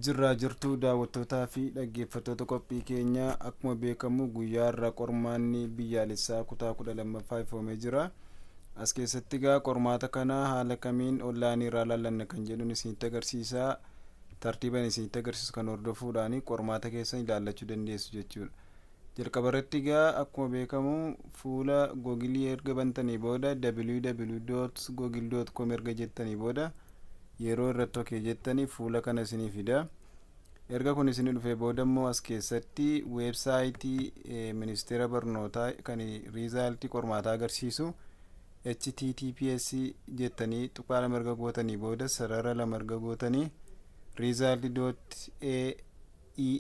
Jirraa jirtuu daawwattootaa fi dhaggeeffattoota qophii keenyaa akkuma beekamu guyyaa irraa qormaanni biyyaalessaa kutaa 12ffaa ifoomee jira. As keessatti gaa qormaata kana haala kamiin onlaayinii irraa laallanna kan jedhuun isinitti agarsiisaa. Tartiibaan isinitti agarsiisu kan hordofuudhaan qormaata keessan ilaallachuu dandeessu jechuudha. Jalqaba irratti gaa akkuma beekamu fuula googilii erga bantanii booda www.google.com erga jettanii booda yeroo irratti okee jettanii fuula kana isinii fida. Erga kun isinii dhufee booda immoo as keessatti weebsaayitii ministeera barnootaa kan riizaaltii qormaataa agarsiisu https jettanii tuqaa lama erga gootanii booda sarara lama erga gootanii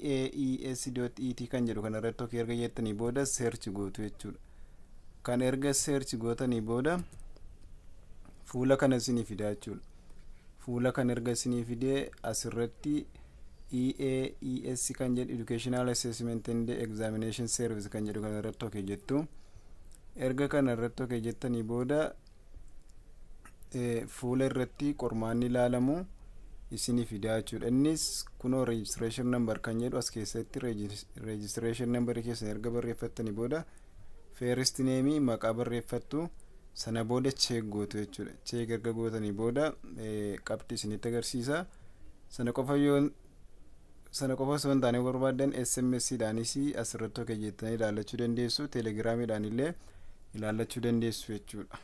result.eaes.et kan jedhu kana irratti okee erga jettanii booda search gootu jechuudha. Kan erga search gootanii booda fuula kana isinii fida jechuudha. Fuula kan erga isinii fidee asirratti EAES kan jedhu Educational Assessment and Examination Service kan jedhu kana irratti okee jettu. Erga kana irratti okee jettanii booda fuula irratti qormaanni ilaalamu isinii fida jechuudha. Innis kunoo registration number kan jedhu as keessatti registration number keessan erga barreeffattanii booda first name maqaa barreeffattu. Sana booda check gootu jechuudha. Check erga gootanii booda qabxii isinitti agarsiisa. Sana qofa osoo hin taane barbaadan SMS dhaanis asirratti okee jettanii ilaallachuu dandeessu. Telegiraamiidhaan illee ilaallachuu dandeessu jechuudha.